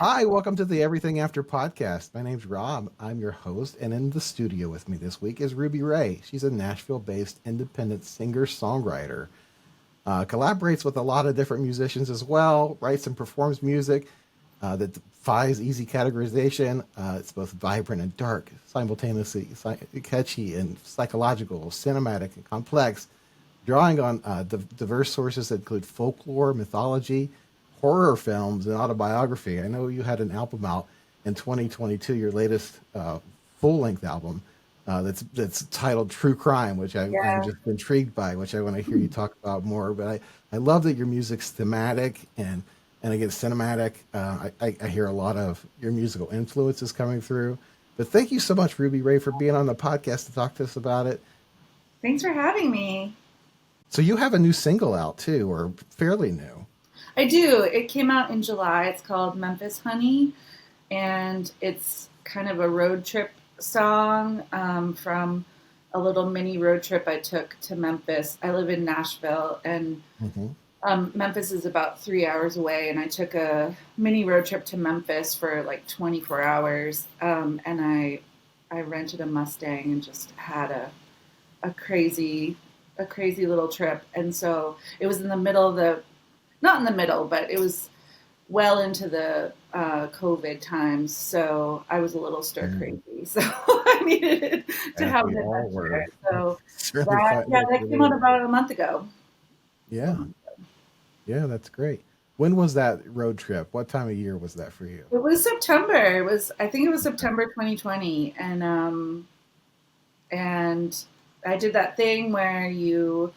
Hi, welcome to the Everything After podcast. My name's Rob. I'm your host, and in the studio with me this week is RubyRae. She's a Nashville-based independent singer-songwriter. Collaborates with a lot of different musicians as well. Writes and performs music that defies easy categorization. It's both vibrant and dark, simultaneously catchy and psychological, cinematic and complex, drawing on diverse sources that include folklore, mythology, horror films, and autobiography. I know you had an album out in 2022, your latest full-length album that's titled True Crime, which I'm Yeah. just intrigued by, which I want to hear you talk about more. But I love that your music's thematic and again cinematic. I hear a lot of your musical influences coming through. But thank you so much, RubyRae, for being on the podcast to talk to us about it. Thanks for having me. So you have a new single out too, or fairly new. I do. It came out in July. It's called Memphis Honey, and it's kind of a road trip song from a little mini road trip I took to Memphis. I live in Nashville, and Hmm. Memphis is about 3 hours away, and I took a mini road trip to Memphis for like 24 hours, and I rented a Mustang and just had a crazy a crazy little trip. And so it was in the middle of the not in the middle, but it was well into the COVID times. So I was a little stir Mm, crazy. So I needed to as have we an all adventure. were. So Certainly find yeah, that that came out relatable. about a month ago. Yeah, yeah, that's great. When was that road trip? What time of year was that for you? It was September. I think it was Okay. September 2020, and I did that thing where you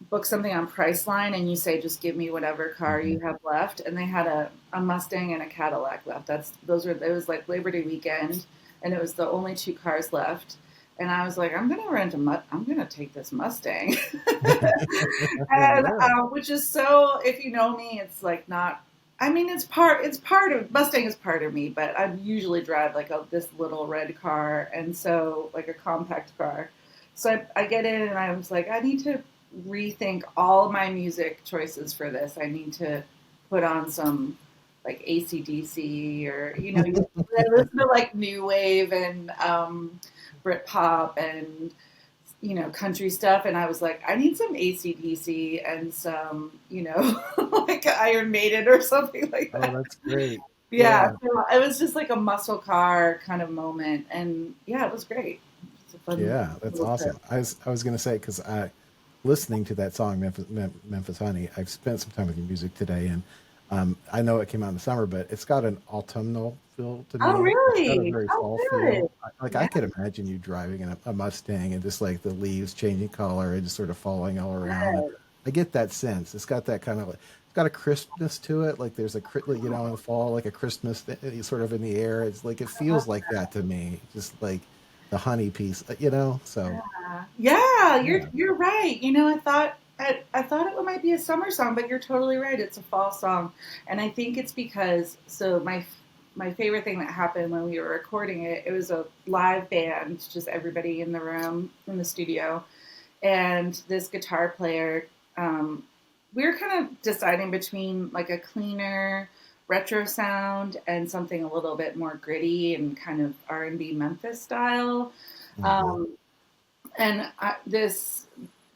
book something on Priceline and you say, just give me whatever car Hmm. you have left. And they had a Mustang and a Cadillac left. It was like Labor Day weekend, and it was the only two cars left. And I was like, I'm gonna take this Mustang, and Yeah. which is so. If you know me, it's like not. I mean, it's part of Mustang is part of me, but I usually drive like this little red car, and so like a compact car. So I get in and I was like, I need to rethink all of my music choices for this. I need to put on some like ACDC or I listen to like new wave and Britpop and country stuff. And I was like, I need some ACDC and some like Iron Maiden or something like Oh, that. that's great. Yeah, Yeah. so it was just like a muscle car kind of moment, and yeah, it was great. It's a fun Yeah, that's little trip. awesome. I was gonna say because I listening to that song Memphis Honey. I've spent some time with your music today, and I know it came out in the summer, but it's got an autumnal feel to Oh, me. It's got a really? very Oh, fall good. feel. Like Yeah. I could imagine you driving in a Mustang and just like the leaves changing color and just sort of falling all around. And I get that sense. It's got that kind of like it's got a crispness to it. Like there's in the fall, like a Christmas sort of in the air. It's like it feels like that to me. Just like the honey piece, So Yeah, you're yeah. you're right. I thought it might be a summer song, but you're totally right. It's a fall song, and I think it's because my favorite thing that happened when we were recording it. It was a live band, just everybody in the room in the studio, and this guitar player. Um, we were kind of deciding between like a cleaner retro sound and something a little bit more gritty and kind of R&B Memphis style. Hmm. Um, and this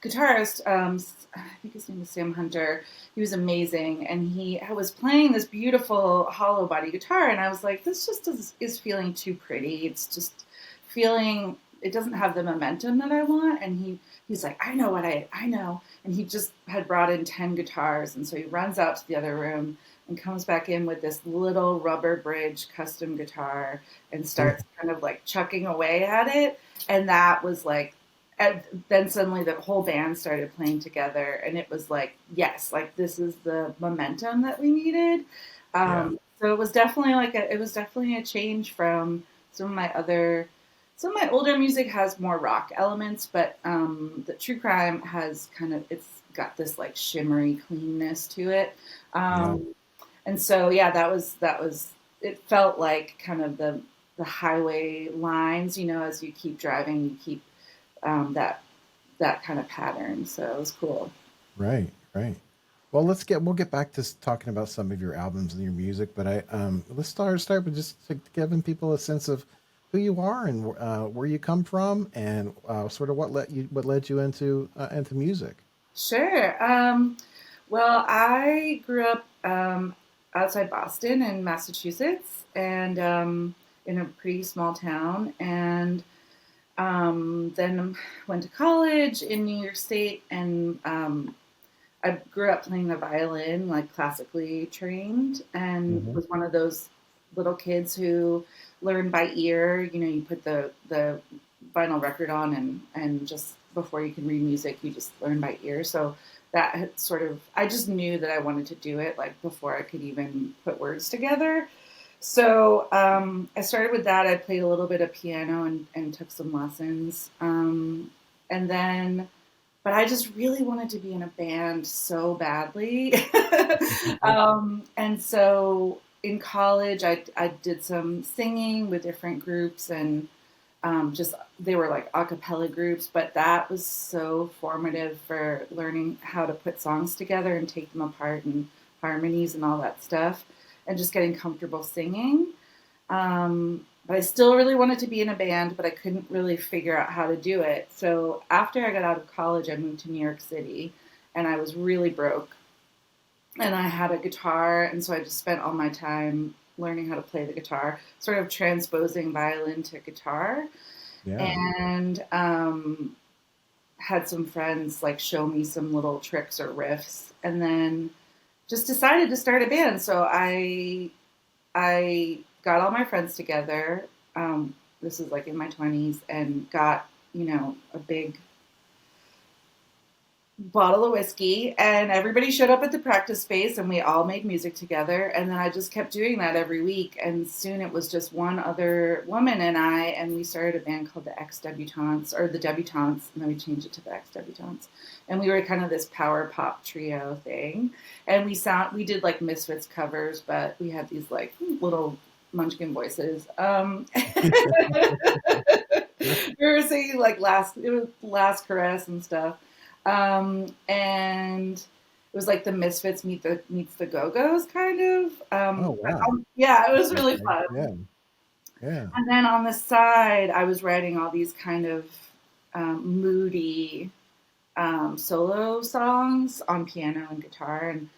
guitarist, I think his name was Sam Hunter. He was amazing, and he was playing this beautiful hollow body guitar. And I was like, this just is feeling too pretty. It's just feeling it doesn't have the momentum that I want. And he's like, I know. And he just had brought in 10 guitars, and so he runs out to the other room and comes back in with this little rubber bridge custom guitar and starts kind of like chucking away at it. And that was like and then suddenly the whole band started playing together, and it was like, yes, like this is the momentum that we needed. Yeah. So it was definitely a change from some of my other some of my older music has more rock elements, but the true crime has it's got this like shimmery cleanness to it. Yeah. um, and so yeah, that was it felt like kind of the highway lines, as you keep driving, you keep that kind of pattern. So it was cool. Right. Right. Well, we'll get back to talking about some of your albums and your music, but I let's start with just giving people a sense of who you are and where you come from, and sort of what led you into music. Sure. Well, I grew up outside Boston in Massachusetts, and in a pretty small town, and then went to college in New York State, and I grew up playing the violin, like classically trained, and Hmm. was one of those little kids who learned by ear. You know, you put the vinyl record on, and just before you can read music, you just learn by ear. So that had sort of, I just knew that I wanted to do it like before I could even put words together. So I started with that. I played a little bit of piano and took some lessons. And then but I just really wanted to be in a band so badly. And so in college, I did some singing with different groups, and just they were like a cappella groups, but that was so formative for learning how to put songs together and take them apart and harmonies and all that stuff, and just getting comfortable singing. But I still really wanted to be in a band, but I couldn't really figure out how to do it. So after I got out of college, I moved to New York City, and I was really broke. And I had a guitar, and so I just spent all my time learning how to play the guitar, sort of transposing violin to guitar, Yeah. and had some friends like show me some little tricks or riffs, and then just decided to start a band. So I got all my friends together. This is like in my 20s, and got, a big bottle of whiskey, and everybody showed up at the practice space, and we all made music together. And then I just kept doing that every week. And soon it was just one other woman and I, and we started a band called the Ex Debutantes, or the Debutantes, and then we changed it to the Ex Debutantes. And we were kind of this power pop trio thing. And we did like Misfits covers, but we had these like little munchkin voices. We were singing like it was Last Caress and stuff. And it was like the Misfits meets the Go Go's kind of. Oh wow. Yeah, it was really Okay. fun. Yeah. Yeah. And then on the side, I was writing all these kind of moody solo songs on piano and guitar, and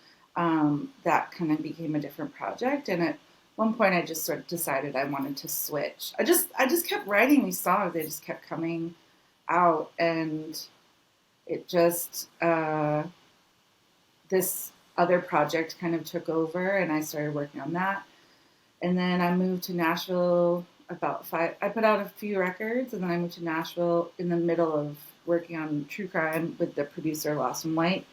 that kind of became a different project. And at one point, I just sort of decided I wanted to switch. I just kept writing these songs; they just kept coming out, and it just this other project kind of took over, and I started working on that. And then I moved to Nashville about five. I put out a few records, and then I moved to Nashville in the middle of working on true crime with the producer Lawson White.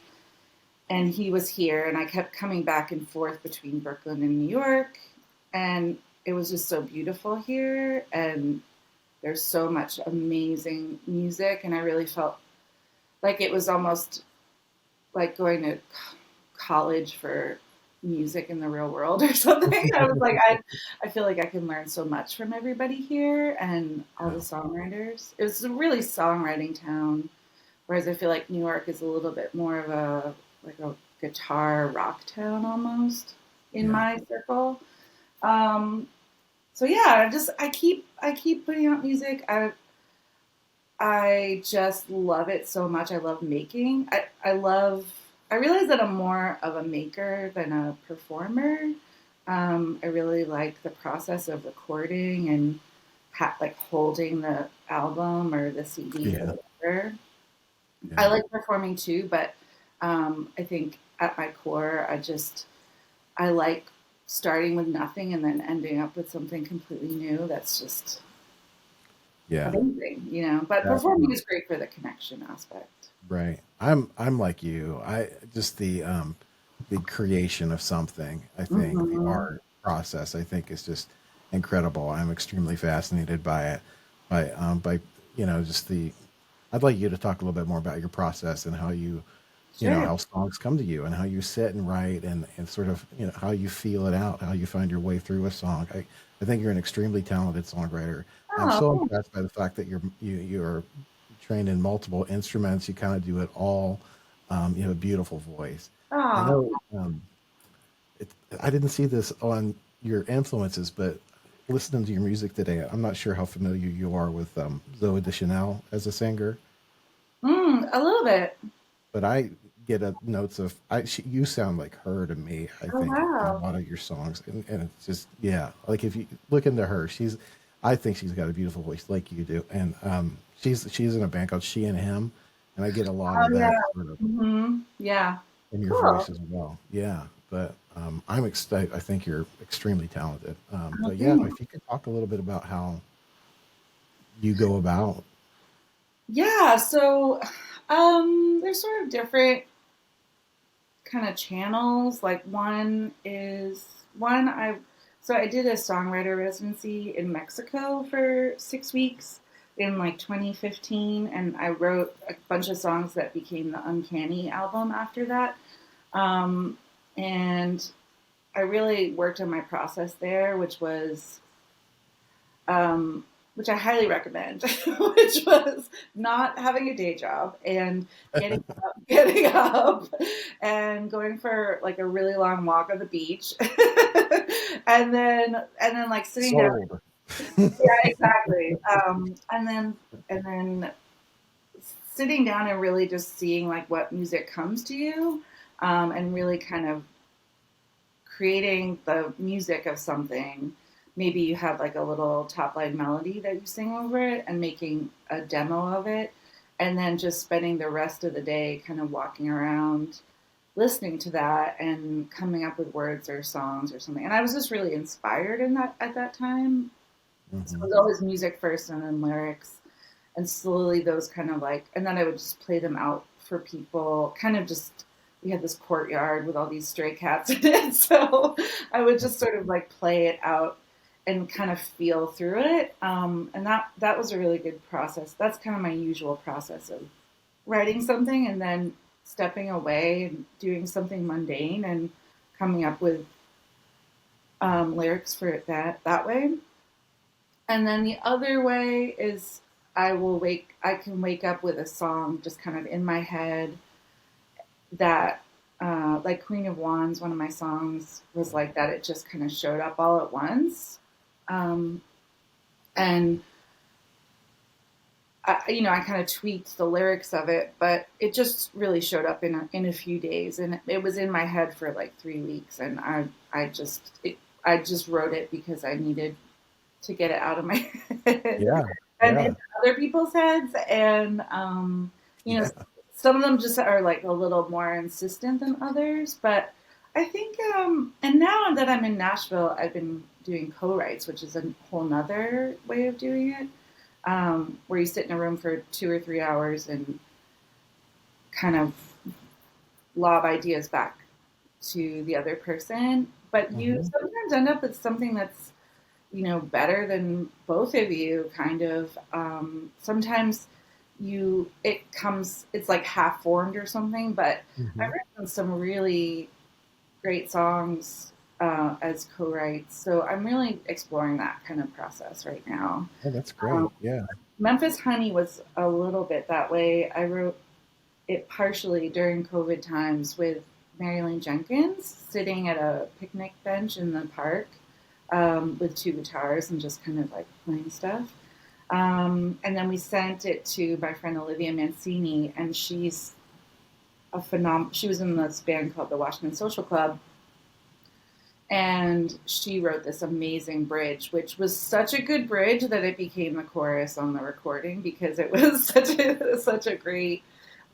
And he was here, and I kept coming back and forth between Brooklyn and New York. And it was just so beautiful here, and there's so much amazing music, and I really felt like it was almost like going to college for music in the real world or something. I was like, I feel like I can learn so much from everybody here and all the Yeah. songwriters. It was a really songwriting town, whereas I feel like New York is a little bit more of a guitar rock town almost in Yeah. my circle. Um, so yeah, I keep putting out music. I just love it so much. I love making. I realize that I'm more of a maker than a performer. I really like the process of recording and like holding the album or the CD or Yeah. whatever. I Yeah. like performing too, but I think at my core, I like starting with nothing and then ending up with something completely new. That's just Yeah. amazing. But performing Absolutely. is great for the connection aspect. Right. I'm like you. I just the creation of something, I think, the Mhm. art process, I think is just incredible. I'm extremely fascinated by it. By just the I'd like you to talk a little bit more about your process and how Sure. how songs come to you and how you sit and write and sort of, how you feel it out, how you find your way through a song. I think you're an extremely talented songwriter. I'm Oh, so thanks. impressed by the fact that you're trained in multiple instruments. You kind of do it all. You have a beautiful voice. I Oh, know it, I didn't see this on your influences, but listening to your music today, I'm not sure how familiar you are with Zoe Deschanel as a singer, a little bit. but I get a notes of you sound like her to me. I Oh, think in a wow. lot of your songs, and it's just yeah, like if you look into her, I think she's got a beautiful voice like you do, and she's in a band called She and Him, and I get a lot Oh, of yeah. that sort of Yeah. in your Cool. voice as well. Yeah, but I'm excited. I think you're extremely talented. Oh, But yeah, thanks. if you could talk a little bit about how you go about. Yeah. So, there's sort of different kind of channels. Like so I did a songwriter residency in Mexico for 6 weeks in like 2015, and I wrote a bunch of songs that became the Uncanny album after that. Um, and I really worked on my process there, um, which I highly recommend, which was not having a day job and getting up and going for like a really long walk on the beach, and then like sitting down. Sold. Yeah, exactly. And then sitting down and really just seeing like what music comes to you, and really kind of creating the music of something. Maybe you have like a little top line melody that you sing over it and making a demo of it. And then just spending the rest of the day kind of walking around listening to that and coming up with words or songs or something. And I was just really inspired in that at that time. So it Hmm. was always music first and then lyrics. And slowly those kind of like, and then I would just play them out for people, kind of just, we had this courtyard with all these stray cats in it. So I would just sort of like play it out and kind of feel through it. And that was a really good process. That's kind of my usual process of writing something and then stepping away and doing something mundane and coming up with lyrics for it that way. And then the other way is I can wake up with a song just kind of in my head that, like Queen of Wands, one of my songs was like that. It just kind of showed up all at once. Um, and I kind of tweaked the lyrics of it, but it just really showed up in a few days, and it was in my head for like 3 weeks, and I just wrote it because I needed to get it out of my head Yeah, and yeah, into other people's heads. And, you know, yeah. some of them just are like a little more insistent than others. But I think, and now that I'm in Nashville, I've been doing co-writes, which is a whole nother way of doing it, where you sit in a room for 2 or 3 hours and kind of lob ideas back to the other person. But you Hmm. sometimes end up with something that's better than both of you, kind of. Sometimes it's like half formed or something, but I've Hmm. written some really great songs as co-writes. So I'm really exploring that kind of process right now. Oh, that's Um, great. Yeah. Memphis Honey was a little bit that way. I wrote it partially during COVID times with Marilyn Jenkins, sitting at a picnic bench in the park with two guitars and just kind of like playing stuff. And then we sent it to my friend Olivia Mancini, and she's She was in this band called the Washington Social Club, and she wrote this amazing bridge, which was such a good bridge that it became the chorus on the recording because it was uh,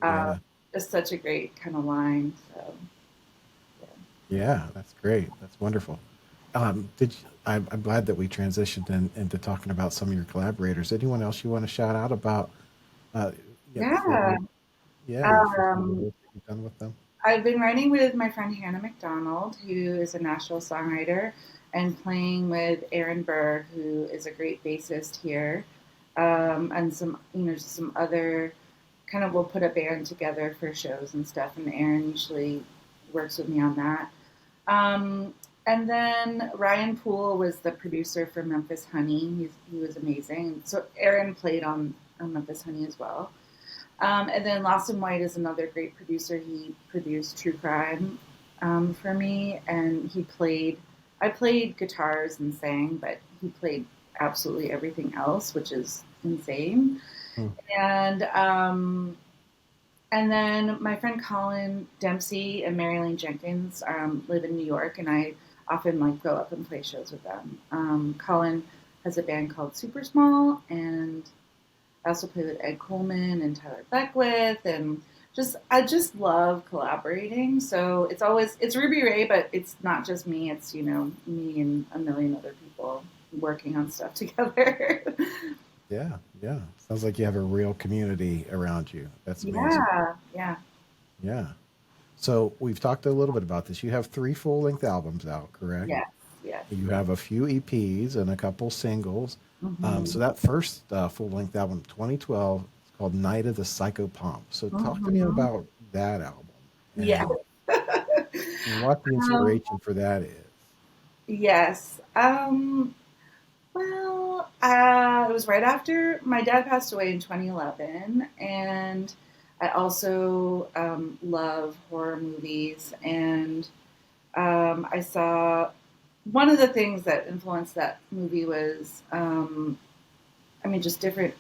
Yeah. such a great kind of line. So yeah. Yeah, that's great. That's wonderful. I'm glad that we transitioned into talking about some of your collaborators. Anyone else you want to shout out about? Uh, yeah, for Yeah. for some of the Um, work that you've done with them. I've been writing with my friend Hannah McDonald, who is a Nashville songwriter, and playing with Aaron Berg, who is a great bassist here, and just some other kind of we'll put a band together for shows and stuff, and Aaron usually works with me on that. Um, and then Ryan Poole was the producer for Memphis Honey. He was amazing. So Aaron played on Memphis Honey as well. And then Lawson White is another great producer. He produced True Crime for me, and I played guitars and sang, but he played absolutely everything else, which is insane. Hmm. And and then my friend Colin Dempsey and Marilyn Jenkins live in New York, and I often like go up and play shows with them. Colin has a band called Super Small, and I also play with Ed Coleman and Tyler Beckwith, and I just love collaborating. So it's RubyRae, but it's not just me. It's me and a million other people working on stuff together. Yeah, yeah. Sounds like you have a real community around you. That's amazing. Yeah, yeah, Yeah. So we've talked a little bit about this. You have three full-length albums out, correct? yes, yes. You have a few EPs and a couple singles. Hmm. So that first full-length album, 2012, it's called "Night of the Psychopomp." So talk to me Hmm. about that album Yeah. and what the um, inspiration for that is. yes. Well, it was right after my dad passed away in 2011, and I also love horror movies. And I saw one of the things that influenced that movie was, I mean, just different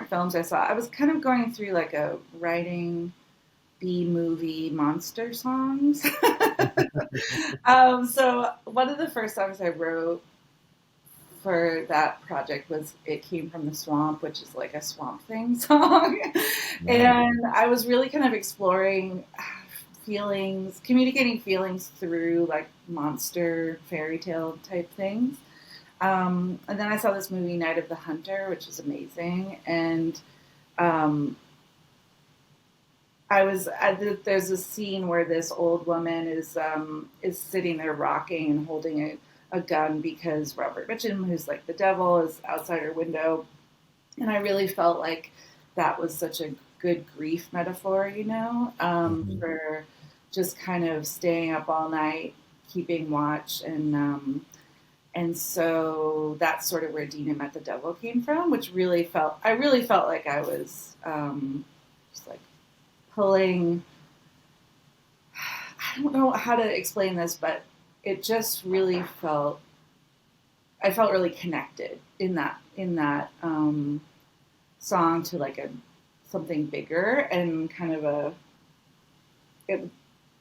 films I saw. I was kind of going through like a writing B movie monster songs. So one of the first songs I wrote for that project was "It Came from the Swamp," which is like a Swamp Thing song. Right. And I was really kind of exploring feelings, communicating feelings through like monster fairy tale type things. And then I saw this movie, Night of the Hunter, which is amazing. And um, there's a scene where this old woman is sitting there rocking and holding a gun because Robert Mitchum, who's like the devil, is outside her window, and I really felt like that was such a good grief metaphor, Hmm. for just kind of staying up all night, keeping watch, and so that's sort of where Dina Met the Devil came from, which I really felt like I was just like pulling. I don't know how to explain this, but it just really felt. I felt really connected in that song to like a something bigger and kind of it,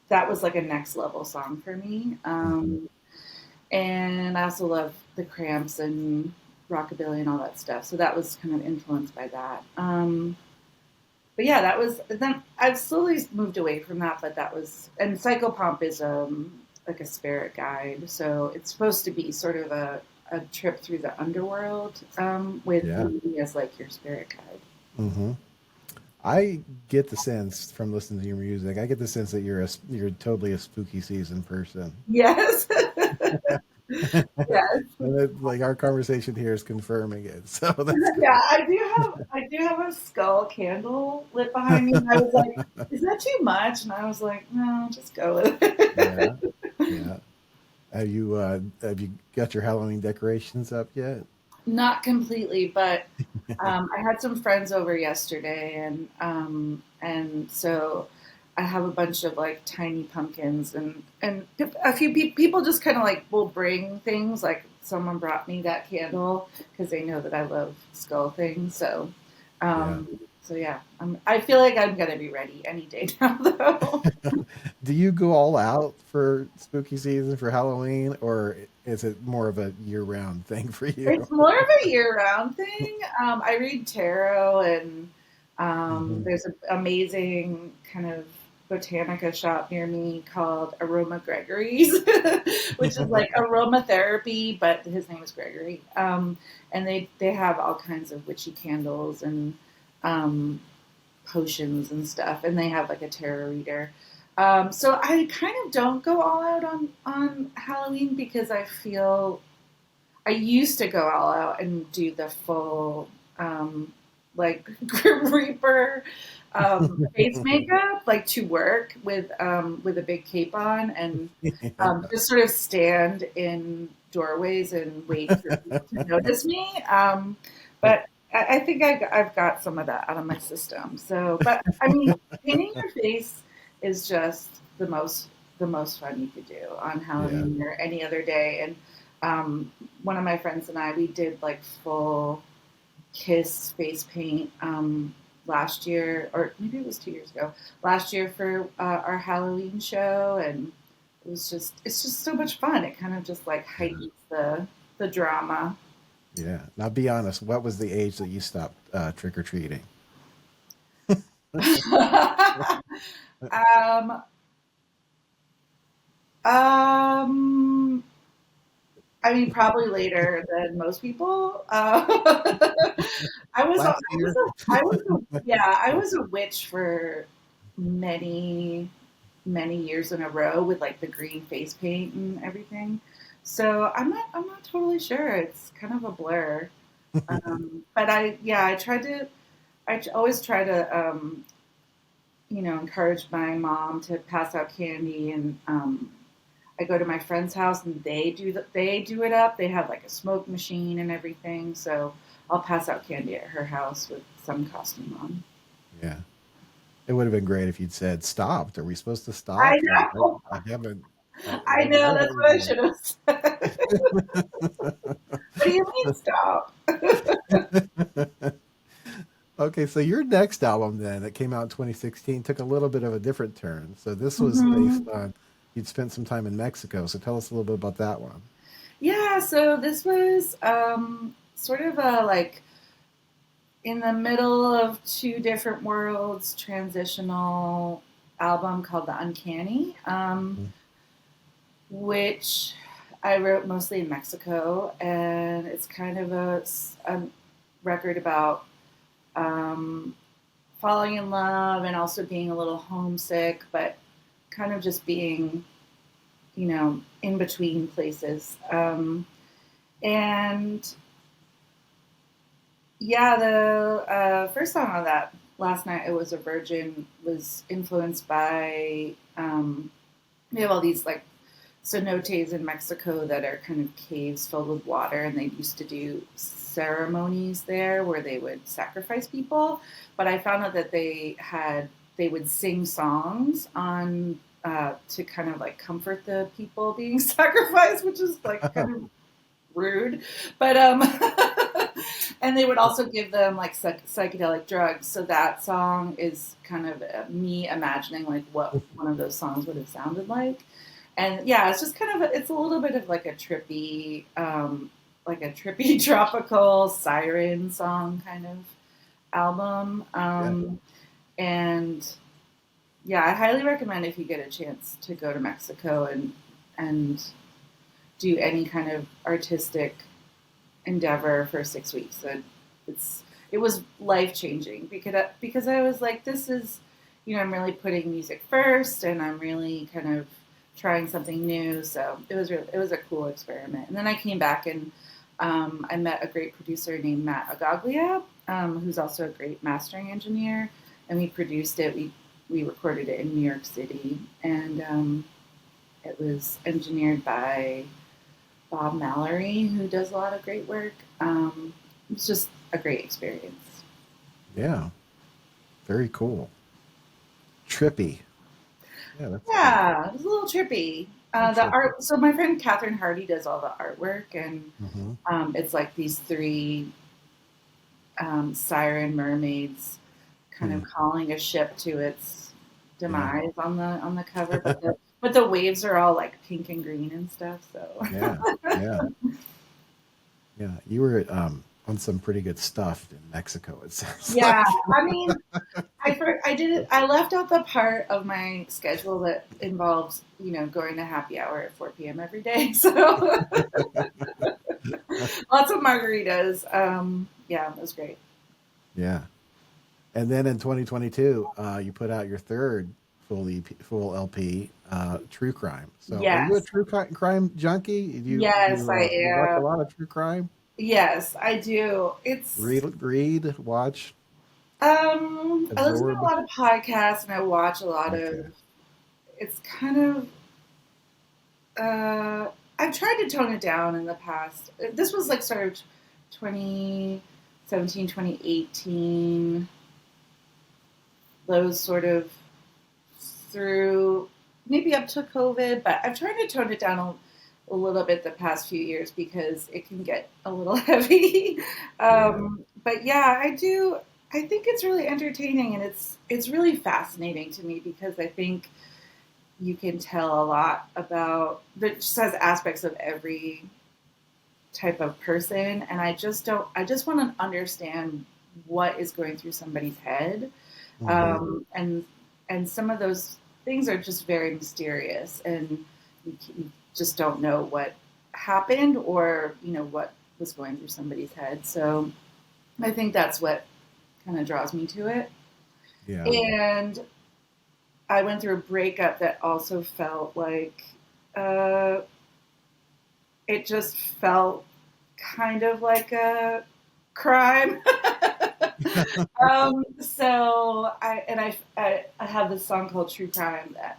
that was like a next level song for me. Hmm. And I also love the Cramps and rockabilly and all that stuff. So that was kind of influenced by that. But yeah, that was then I've slowly moved away from that, but that was and Psychopomp is like a spirit guide. So it's supposed to be sort of a trip through the underworld with Yeah. me as like your spirit guide. Hmm. I get the sense from listening to your music. I get the sense that you're totally a spooky season person. Yes. Yes. And like our conversation here is confirming it. So that's Yeah, good. I do have a skull candle lit behind me, and I was like, "Is that too much?" And I was like, "No, just go with Yeah. it." Yeah. Have you got your Halloween decorations up yet? Not completely, but I had some friends over yesterday, and so I have a bunch of like tiny pumpkins, and a few people just kind of like will bring things. Like someone brought me that candle because they know that I love skull things. Yeah. So yeah, I feel like I'm gonna be ready any day now, though. Do you go all out for spooky season for Halloween, or is it more of a year-round thing for you? It's more of a year-round thing. I read tarot, and Hmm. there's an amazing kind of botanica shop near me called Aroma Gregory's, which is like aromatherapy, but his name is Gregory. And they have all kinds of witchy candles and um, potions and stuff, and they have like a tarot reader. So I kind of don't go all out on Halloween because I used to go all out and do the full like Grim Reaper face makeup, like to work with a big cape on and Yeah. just sort of stand in doorways and wait for people to notice me. But I think I've got some of that out of my system. So, but I mean, painting your face is just the most fun you could do on Yeah. Halloween or any other day. And one of my friends and I, we did like full Kiss face paint last year, or maybe it was 2 years ago. Last year for our Halloween show, and it's just so much fun. It kind of just like Yeah. heightens the drama. Yeah. Now, be honest. What was the age that you stopped trick or treating? um, um, I mean, probably later than most people. Last year. Yeah, I was a witch for many, many years in a row with like the green face paint and everything. So I'm not totally sure. It's kind of a blur. But yeah, always try to, encourage my mom to pass out candy, and I go to my friend's house and they do it up. They have like a smoke machine and everything, so I'll pass out candy at her house with some costume on. Yeah. It would have been great if you'd said, "Stopped. Are we supposed to I stop?" Like, know, I haven't. I Why know. are That's we what I doing should have said. What do you mean stop? it? Okay, so your next album then that came out in 2016 took a little bit of a different turn. So this was based Hmm. on you'd spent some time in Mexico. So tell us a little bit about that one. Yeah, so this was sort of a like in the middle of two different worlds transitional album called The Uncanny, Mhm. which I wrote mostly in Mexico. And it's kind of a record about um, falling in love and also being a little homesick, but kind of just being, in between places. And Yeah, the first song on that, Last Night I Was a Virgin, was influenced by, we have all these like cenotes in Mexico that are kind of caves filled with water, and they used to do ceremonies there where they would sacrifice people. But I found out that they would sing songs on to kind of like comfort the people being sacrificed, which is like kind of rude. But and they would also give them like psychedelic drugs. So that song is kind of me imagining like what one of those songs would have sounded like. And yeah, it's just kind of it's a little bit of like a trippy tropical siren song kind of album. Yeah. And yeah, I highly recommend if you get a chance to go to Mexico and do any kind of artistic endeavor for 6 weeks. It's it was life changing because I was like, this is, I'm really putting music first, and I'm really kind of trying something new. So it was a cool experiment. And then I came back and I met a great producer named Matt Agaglia, who's also a great mastering engineer, and we produced it. We recorded it in New York City, and it was engineered by Bob Mallory, who does a lot of great work. It's just a great experience. Yeah. Very cool. Trippy. Yeah, that's cool. Yeah, it was a little trippy. A little The trippy. art. So my friend Catherine Hardy does all the artwork, and Hmm. it's like these three siren mermaids kind of Hmm. calling a ship to its Yeah. demise on the cover, but the waves are all like pink and green and stuff. So Yeah. Yeah. Yeah. You were on some pretty good stuff in Mexico, it sounds yeah, like. I mean, I did it. I left out the part of my schedule that involves, going to happy hour at 4 p.m. every day. So lots of margaritas. Yeah, it was great. Yeah. And then in 2022, you put out your third full LP, True Crime. So, are you a Yes, crime junkie? Do yes, I you watch a am. lot of true crime? Yes, I do. Watch, I listen to a absorb. lot of podcasts and I watch a lot of. Okay. It's kind of. I've tried to tone it down in the past. This was like sort of 2015 2017, 2018, those sort of through maybe up to COVID, but I've tried to tone it down a little bit the past few years because it can get a little heavy. Yeah. But yeah, I do. I think it's really entertaining and it's really fascinating to me because I think you can tell a lot about that just has aspects of every type of person, and I just want to understand what is going through somebody's head, Hmm. um, and and some of those things are just very mysterious, and you just don't know what happened or what was going through somebody's head. So I think that's what kind of draws me to it. Yeah. And I went through a breakup that also felt like uh, it just felt kind of like a crime. So I have this song called True Crime that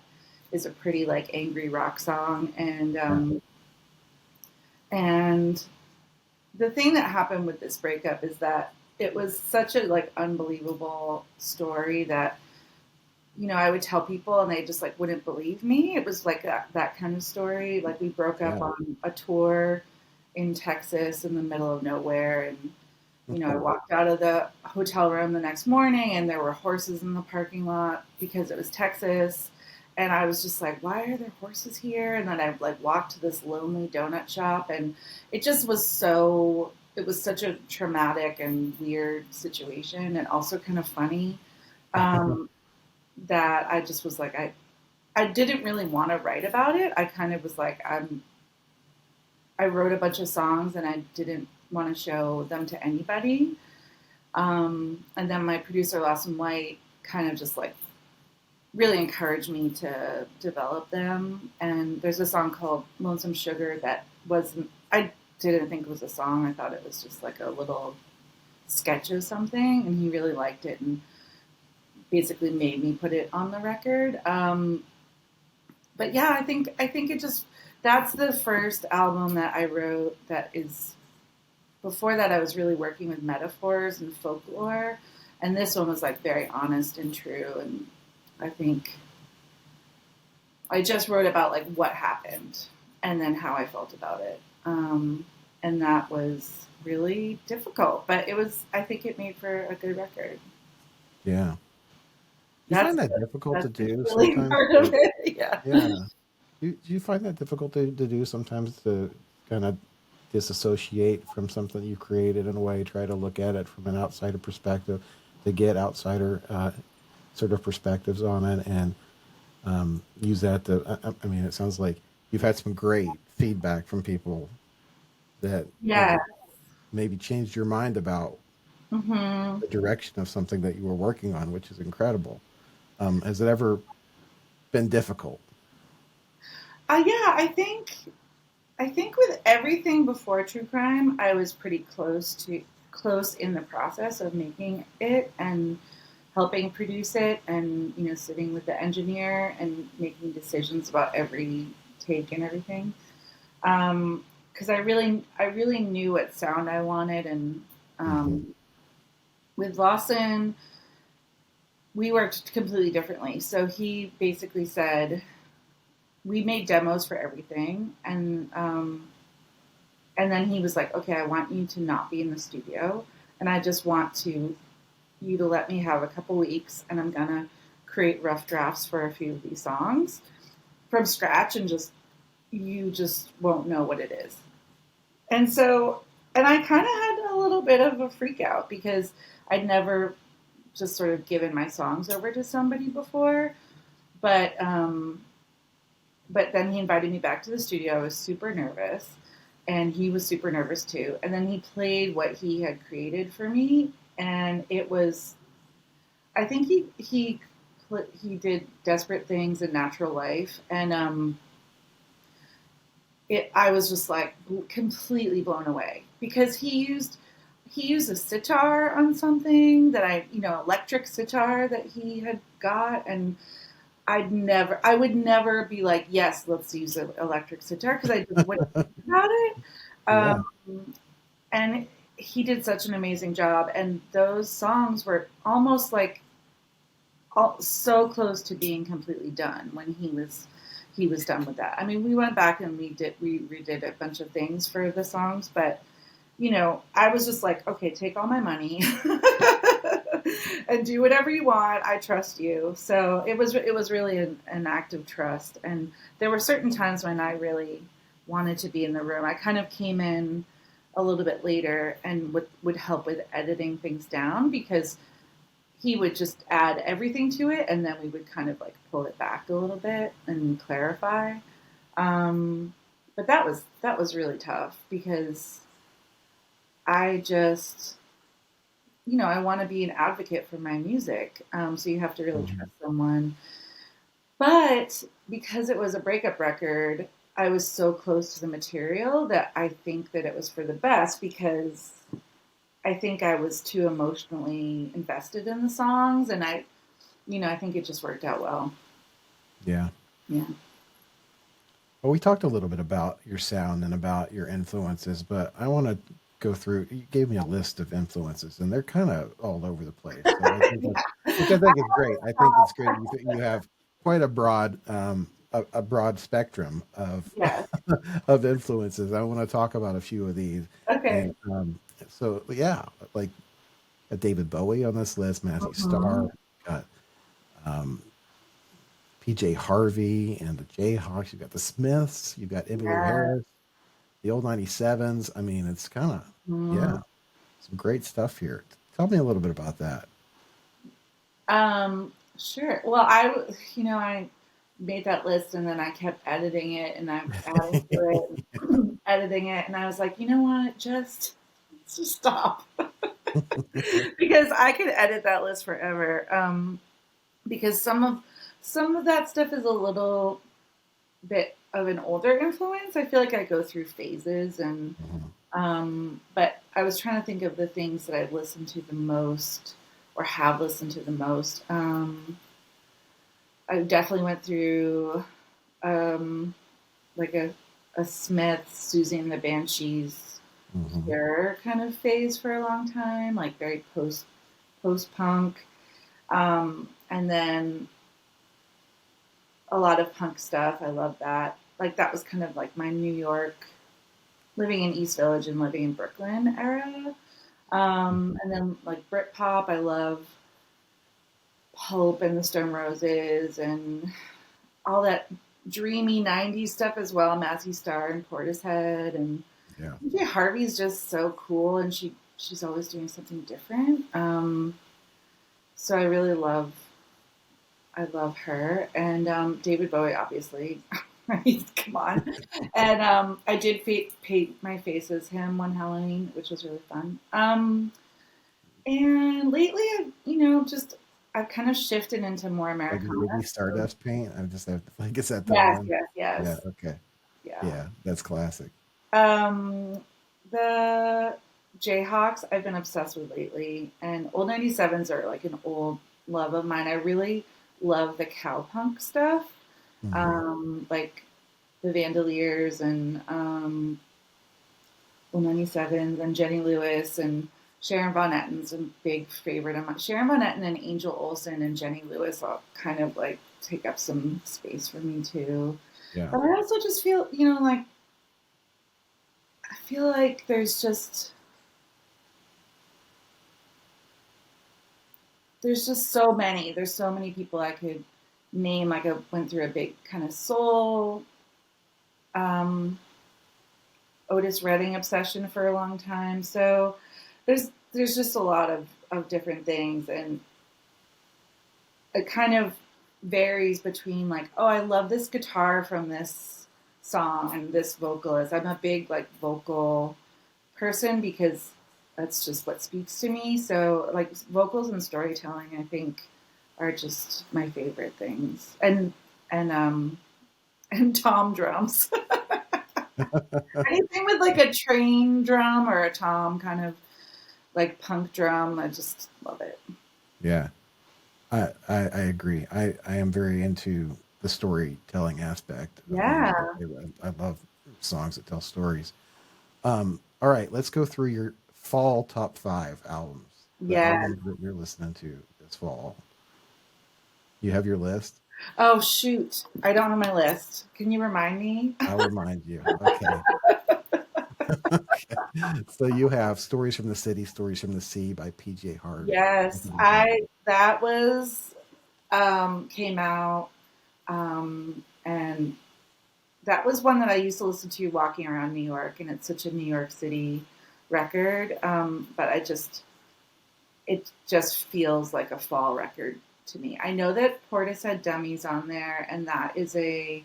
is a pretty like angry rock song, Yeah. and the thing that happened with this breakup is that it was such a like unbelievable story that I would tell people and they just like wouldn't believe me. It was like that kind of story. Like we broke up Yeah. on a tour in Texas in the middle of nowhere, and I walked out of the hotel room the next morning and there were horses in the parking lot because it was Texas. And I was just like, why are there horses here? And then I like walked to this lonely donut shop, and it was such a traumatic and weird situation and also kind of funny. Um, that I just was like, I didn't really want to write about it. I kind of was like, I wrote a bunch of songs and I didn't want to show them to anybody. And then my producer, Lawson White, kind of just like really encouraged me to develop them. And there's a song called Lonesome Sugar that wasn't, I didn't think it was a song. I thought it was just like a little sketch of something. And he really liked it and basically made me put it on the record. But yeah, I think it just that's the first album that I wrote that is before that I was really working with metaphors and folklore, and this one was like very honest and true, and I think I just wrote about like what happened and then how I felt about it. And that was really difficult, but I think it made for a good record. Yeah. You That's find that difficult to that's the do healing sometimes? part of it. Yeah. Yeah. Do you find that difficult to do sometimes to kind of disassociate from something you created in a way, try to look at it from an outsider perspective, to get outsider sort of perspectives on it, and use that to? I mean, it sounds like you've had some great feedback from people that Yeah. maybe changed your mind about Hmm. the direction of something that you were working on, which is incredible. Has it ever been difficult? Yeah, I think with everything before True Crime, I was pretty close in the process of making it and helping produce it, and sitting with the engineer and making decisions about every take and everything. Because I really knew what sound I wanted, and Hmm. with Lawson, we worked completely differently. So he basically said we made demos for everything, and then he was like, okay, I want you to not be in the studio. And I just want you to let me have a couple weeks, and I'm going to create rough drafts for a few of these songs from scratch, and you just won't know what it is. And so, and I kind of had a little bit of a freak out because I'd never just sort of given my songs over to somebody before. But, but then he invited me back to the studio. I was super nervous, and he was super nervous too. And then he played what he had created for me, and it was. I think he did Desperate Things in Natural Life, and I was just like completely blown away because he used a sitar on something that electric sitar that he had got, and I would never be like, yes, let's use an electric sitar because I just wouldn't think about it. Yeah. Um, and he did such an amazing job, and those songs were almost like so close to being completely done when he was done with that. I mean, we went back and we redid a bunch of things for the songs, but you know, I was just like, okay, take all my money and do whatever you want. I trust you. So it was really an act of trust. And there were certain times when I really wanted to be in the room. I kind of came in a little bit later and would help with editing things down because he would just add everything to it, and then we would kind of like pull it back a little bit and clarify. Um, but that was really tough because I just, you know, I want to be an advocate for my music. So you have to really Mhm. trust someone. But because it was a breakup record, I was so close to the material that I think that it was for the best because I think I was too emotionally invested in the songs, and you know, I think it just worked out well. Yeah. Yeah. Well, we talked a little bit about your sound and about your influences, but I want to go through. You gave me a list of influences, and they're kind of all over the place. So I think that's, which I think is great. I think it's good. You have quite a a broad spectrum of Yes. of influences. I want to talk about a few of these, Okay. and so yeah, like a David Bowie on this list, Mazzy Star, Mhm. got um, PJ Harvey and the Jayhawks. You've got the Smiths. You've got Emmylou Yeah. Harris, the old 97s. I mean, it's kind of, Mhm. yeah, some great stuff here. Tell me a little bit about that. Sure. Well, you know, I made that list and then I kept editing it and I'm adding to it, editing it, and I was like, you know what, just stop because I could edit that list forever. Because some of that stuff is a little bit of an older influence. I feel like I go through phases, and Mhm. but I was trying to think of the things that I've listened to the most or have listened to the most. I definitely went through um, like a Smith, Susie and the Banshees, Mhm. Cure kind of phase for a long time, like very post punk, and then a lot of punk stuff. I love that. Like that was kind of like my New York, living in East Village and living in Brooklyn era. And then like Britpop, I love Pulp and the Stone Roses and all that dreamy '90s stuff as well. Mazzy Star and Portishead, and Yeah. PJ Harvey's just so cool, and she's always doing something different. So I love her, and David Bowie, obviously. Right, come on. And I did paint my face as him one Halloween, which was really fun. And lately, I've, you know, just I've kind of shifted into more Like Americana. Ruby So Stardust Paint. I just have, like, is that the yes, one? yes, Yeah. yes, Okay. yeah. Yeah. That's classic. Um, the Jayhawks I've been obsessed with lately, and old 97s are like an old love of mine. I really love the cowpunk stuff, Hmm. like the Vandaliers and old 97s and Jenny Lewis and Sharon Von Etten's a big favorite of mine. Sharon Von Etten and Angel Olsen and Jenny Lewis all kind of like take up some space for me too. Yeah. But I also just feel, you know, like I feel like there's just so many. There's so many people I could name. Like I went through a big kind of soul um, Otis Redding obsession for a long time. So there's just a lot of different things, and it kind of varies between like, oh, I love this guitar from this song and this vocalist. I'm a big like vocal person because that's just what speaks to me. So like vocals and storytelling, I think, are just my favorite things. And and tom drums. Anything with like a train drum or a tom kind of like punk drum, I just love it. Yeah. I agree. I am very into the storytelling aspect of the Yeah. music. I love songs that tell stories. All right, let's go through your fall top 5 albums. The Yeah. albums that you're listening to this fall. You have your list? Oh shoot, I don't have my list. Can you remind me? I'll remind you. Okay. Okay. So you have Stories from the City, Stories from the Sea by PJ Harvey. Yes, I that was came out and that was one that I used to listen to walking around New York, and it's such a New York City record. But it just feels like a fall record to me. I know that Portishead Dummies on there, and that is a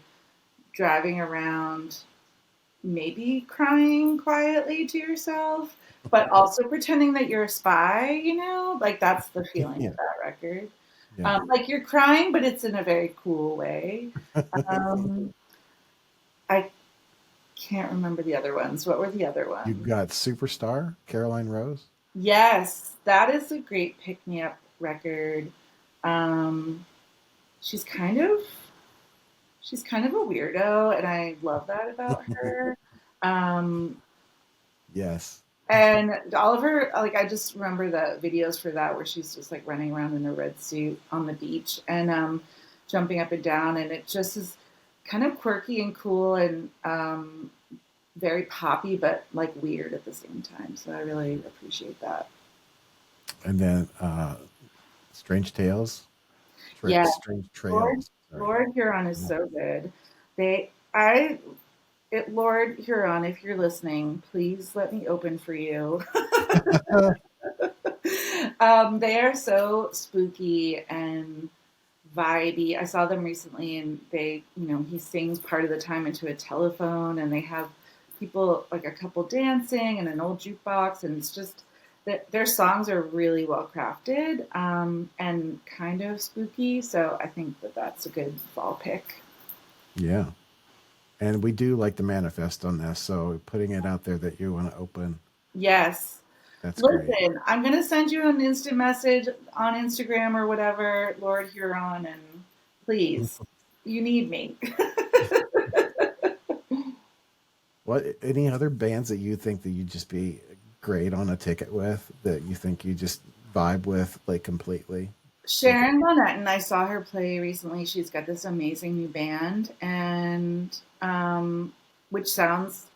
driving around, maybe crying quietly to yourself, but also pretending that you're a spy, like that's the feeling Yeah. of that record. Yeah. Like you're crying, but it's in a very cool way. Um, I can't remember the other ones. What were the other You've ones? got Superstar, Caroline Rose. Yes, that is a great pick me up record. Um, she's kind of she's kind of a weirdo, and I love that about her. Um, Yes. and Oliver, like I just remember the videos for that where she's just like running around in a red suit on the beach and jumping up and down, and it just is kind of quirky and cool and very poppy, but like weird at the same time. So I really appreciate that. And then Strange Tales. Yeah, Strange Lord Trails. Sorry. Lord Huron is so good. They I it Lord Huron, if you're listening, please let me open for you. They are so spooky and vibey. I saw them recently, and he sings part of the time into a telephone, and they have people like a couple dancing and an old jukebox, and it's just that their songs are really well crafted and kind of spooky. So I think that that's a good fall pick. Yeah. And we do like the manifest on this. So putting it out there that you want to open, Yes. that's great. Listen, I'm going to send you an instant message on Instagram or whatever, Lord Huron, and please, you need me. What any other bands that you think that you'd just be great on a ticket with that you think you just vibe with like completely? Like Sharon Bonnet, and I saw her play recently. She's got this amazing new band, and which sounds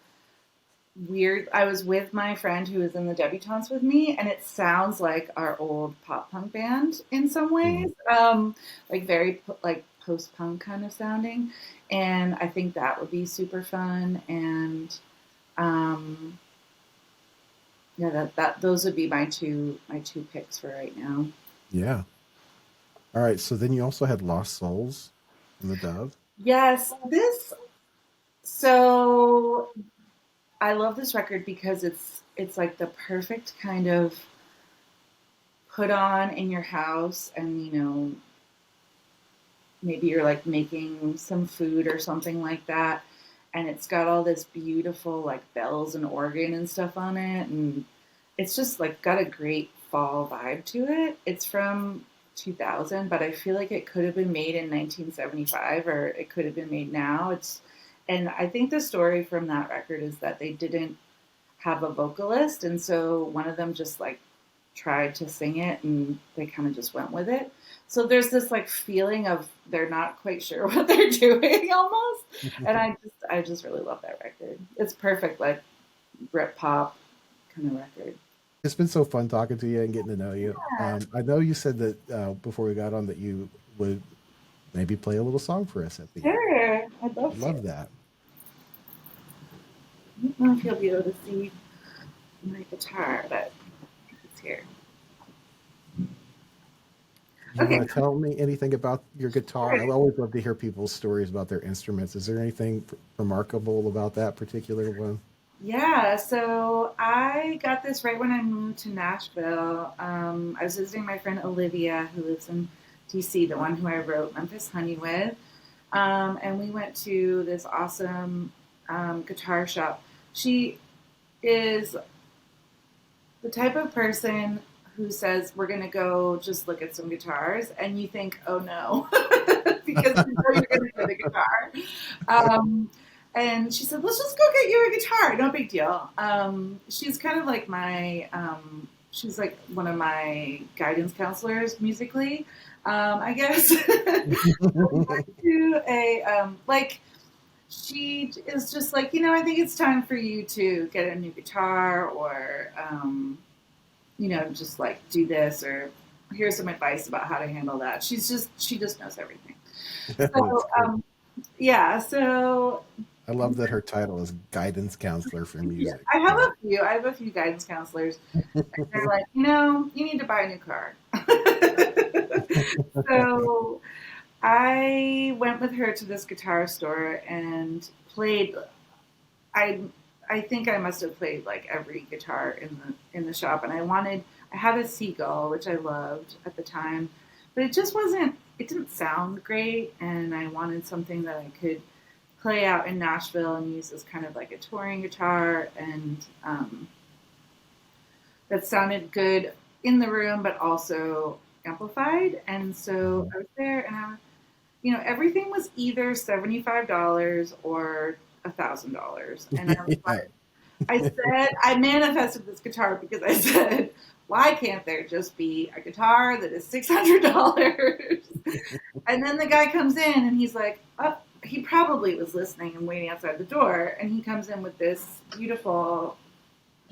weird. I was with my friend who was in the debutantes with me, and it sounds like our old pop punk band in some mm, ways, like very like post punk kind of sounding. And I think that would be super fun. And um, yeah, that those would be my two picks for right now. yeah. All right. So then you also had Lost Souls from the Dove. Yes, this so I love this record because it's like the perfect kind of put on in your house, and maybe you're like making some food or something like that, and it's got all this beautiful like bells and organ and stuff on it, and it's just like got a great fall vibe to it. It's from 2000, but I feel like it could have been made in 1975, or it could have been made now. And I think the story from that record is that they didn't have a vocalist, and so one of them just like tried to sing it, and they kind of just went with it. So there's this like feeling of they're not quite sure what they're doing almost, and I just really love that record. It's perfect like Brit pop kind of record. It's been so fun talking to you and getting to know you. I know you said that before we got on that you would maybe play a little song for us at the end. Sure, I'd I'd love to. love that. I don't know if you'll be able to see my guitar, but it's here. You Okay, want to tell me anything about your guitar? sure. I always love to hear people's stories about their instruments. Is there anything remarkable about that particular one? Yeah, so I got this right when I moved to Nashville. I was visiting my friend Olivia, who lives in DC, the one who I wrote Memphis Honey with. And we went to this awesome guitar shop. She is the type of person who says, "We're going to go just look at some guitars," and you think, oh no, because you know you're going to get a guitar. Um, And she said, let's just go get you a guitar. No big deal. She's kind of like she's like one of my guidance counselors musically, I guess. To she is just like, I think it's time for you to get a new guitar or, just like do this or here's some advice about how to handle that. She just knows everything. So, yeah, so I love that her title is guidance counselor for yeah, music. I have a few. I have a few guidance counselors. They're like, you need to buy a new car. So I went with her to this guitar store and played. I I think I must have played like every guitar in the shop, and I had a Seagull, which I loved at the time, but it just wasn't. It didn't sound great, and I wanted something that I could play out in Nashville and use as kind of like a touring guitar, and that sounded good in the room, but also amplified. And so I was there, and everything was either $75 or $1,000, and I was like, I manifested this guitar because I said, why can't there just be a guitar that is $600? And then the guy comes in and he's like, oh, he probably was listening and waiting outside the door, and he comes in with this beautiful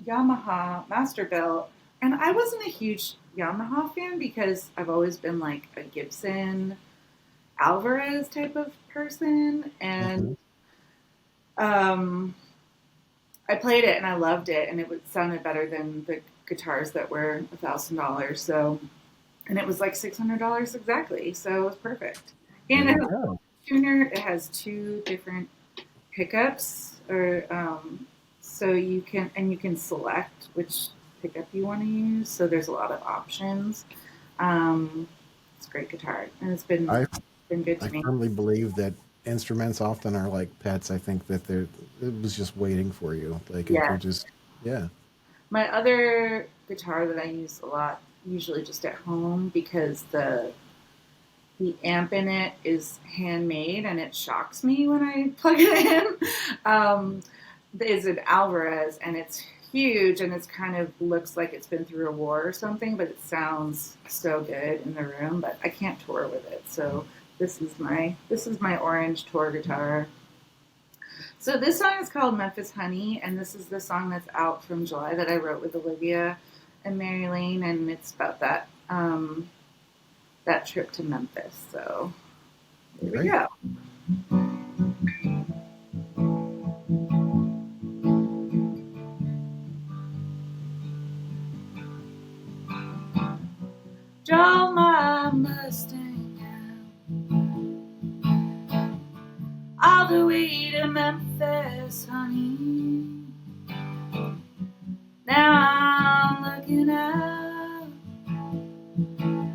Yamaha Masterbuilt. And I wasn't a huge Yamaha fan because I've always been like a Gibson Alvarez type of person, and I played it and I loved it, and sounded better than the guitars that were $1,000. So, and it was like $600 exactly, so it was perfect. And it has a tuner. It has two different pickups, or so you can select which pickup you want to use. So there's a lot of options. It's a great guitar, and it's been good to me. I firmly believe that instruments often are like pets. I think that it was just waiting for you. Like if you're just, yeah. My other guitar that I use a lot, usually just at home, because the amp in it is handmade and it shocks me when I plug it in, is an Alvarez, and it's huge, and it's kind of looks like it's been through a war or something, but it sounds so good in the room, but I can't tour with it. So this is my orange tour guitar. So this song is called Memphis Honey, and this is the song that's out from July that I wrote with Olivia and Mary Lane, and it's about that that trip to Memphis. So here we go. Drove my Mustang all the way to Memphis, honey. Now I'm looking out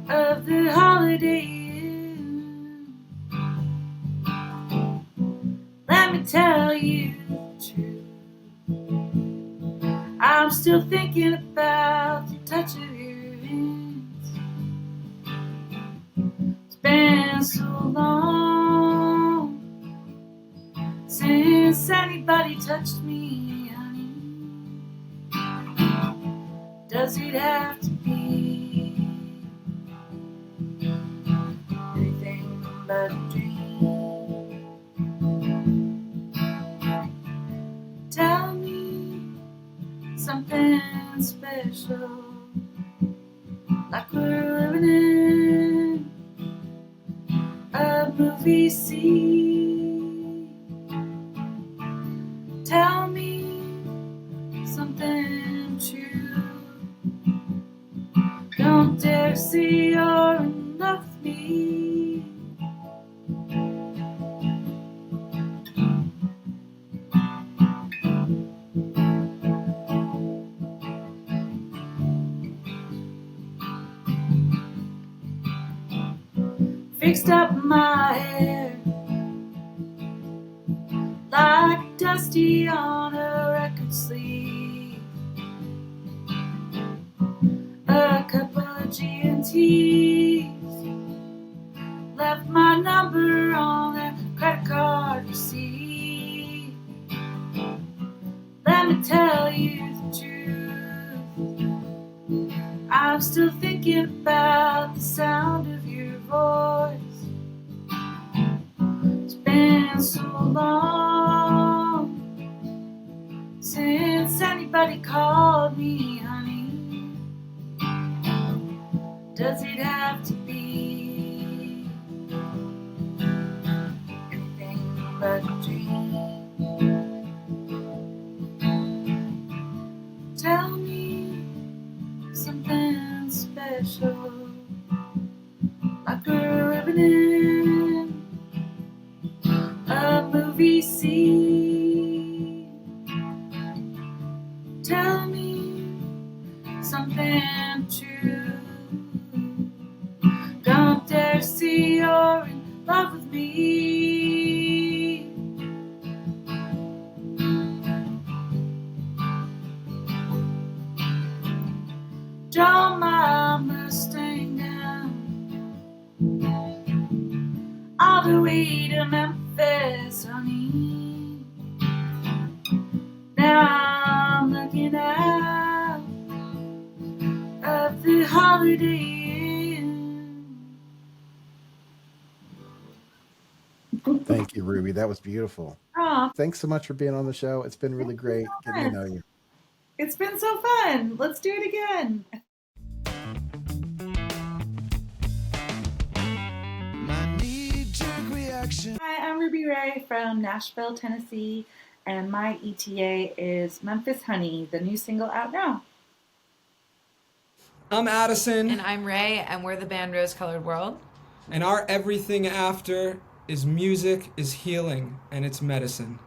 of the Holiday Inn. Let me tell you the truth, I'm still thinking about the touch of your hands. It's been so long since anybody touched me, honey. Does it have to be anything but a dream? Tell me something special, like we're living in a movie scene. Tell me something true. Don't dare say you're in love with me. Fixed up my hair like Dusty on a record sleeve. A couple of G&Ts, left my number on that credit card receipt. truth. I'm still thinking about the sound of your voice. It's been so long since anybody called me honey. Does it have to be anything but a dream? Tell me something special, like a ribbon in a movie scene. Tell me something true. Don't dare see you're in love with me. Draw my Mustang down all the way to Memphis, honey. Now I'm looking out of the Holiday Inn. Thank you, Ruby. That was beautiful. Oh, Thanks so much for being on the show. It's been really great getting to know you. it's been so fun. Let's do it again. My knee-jerk reaction. Hi, I'm RubyRae from Nashville, Tennessee, and my ETA is Memphis Honey, the new single out now. I'm Addison, And I'm Ray, and we're the band Rose Colored World. and our Everything After is music, is healing, and it's medicine.